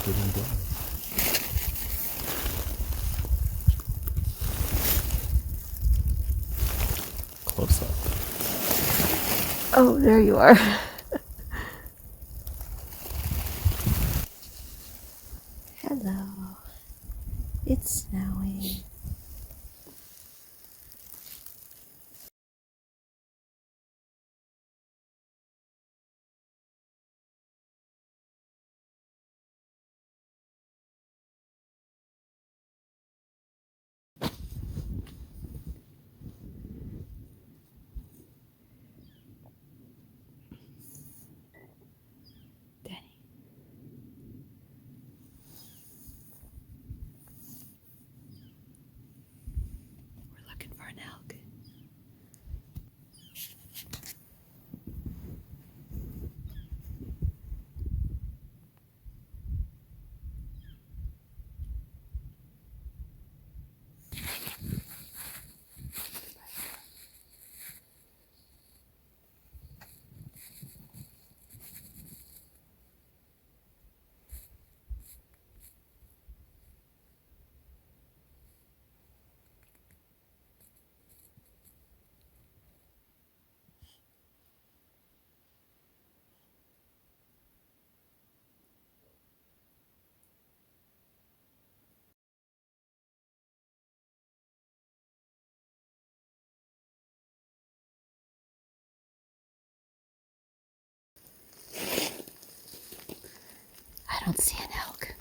getting dry. Close up. Oh, there you are. Hello. It's snowing. Danny. We're looking for an elk. I don't see an elk.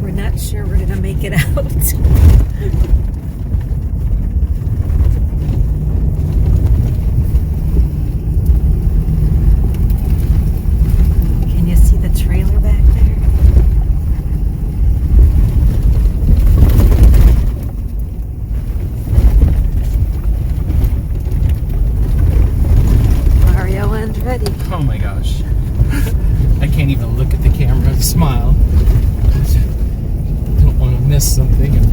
We're not sure we're gonna make it out. Can you see the trailer back there? Mario and Ready. Oh my gosh. I can't even look at the camera and smile. I don't want to miss something and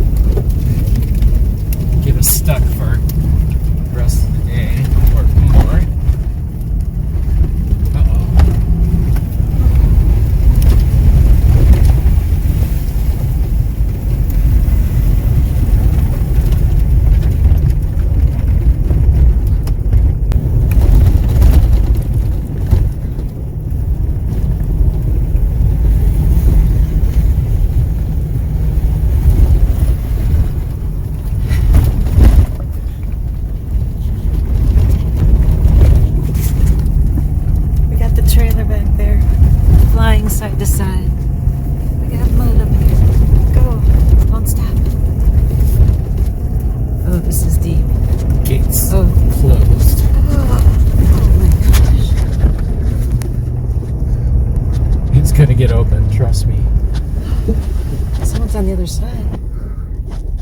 on the other side.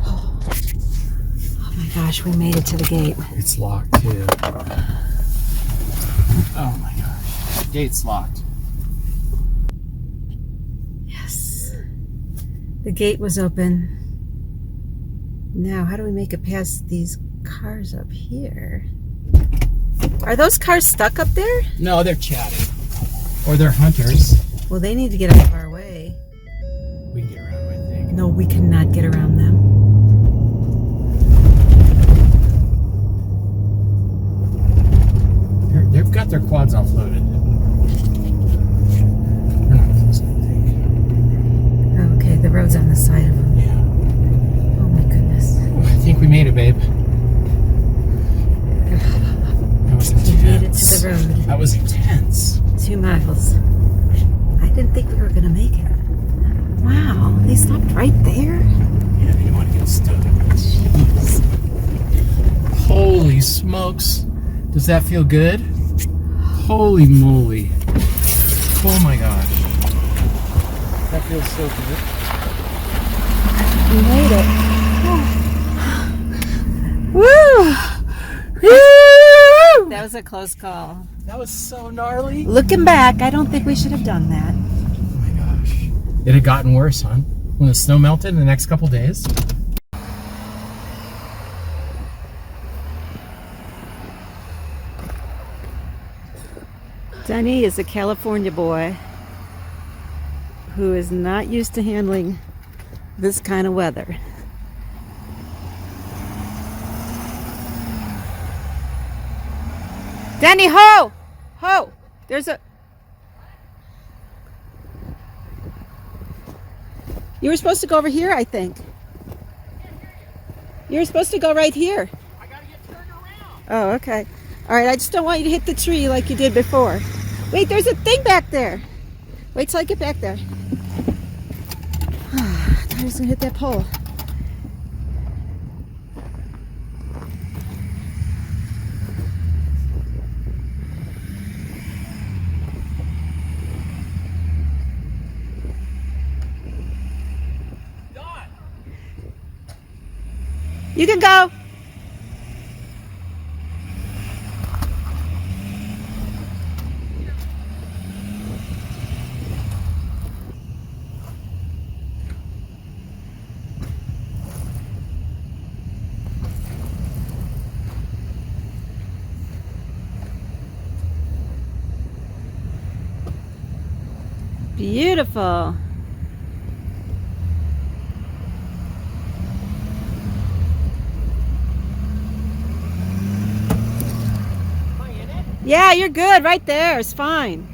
Oh my gosh, we made it to the gate. It's locked too. Oh my gosh. The gate's locked. Yes. The gate was open. Now, how do we make it past these cars up here? Are those cars stuck up there? No, they're chatting. Or they're hunters. Well, they need to get out of our way. We can get around, I think. No, we cannot get around them. They've got their quads offloaded. We're not close, I think. Okay, the road's on the side of them. Yeah. Oh my goodness. I think we made it, babe. That was intense. We made it to the road. That was intense. 2 miles. I didn't think we were gonna make it. Wow, they stopped right there? Yeah, they didn't want to get stuck. Jeez. Holy smokes. Does that feel good? Holy moly. Oh my gosh. That feels so good. We made it. Woo! Woo! That was a close call. That was so gnarly. Looking back, I don't think we should have done that. Oh my gosh. It had gotten worse, huh? When the snow melted in the next couple days. Denny is a California boy who is not used to handling this kind of weather. Denny, ho! Ho! There's a... You were supposed to go over here, I think. You were supposed to go right here. I gotta get turned around. Oh, okay. All right, I just don't want you to hit the tree like you did before. Wait, there's a thing back there. Wait till I get back there. I thought I was gonna hit that pole. Dawn. You can go. Beautiful. Am I in it? Yeah, you're good right there. It's fine.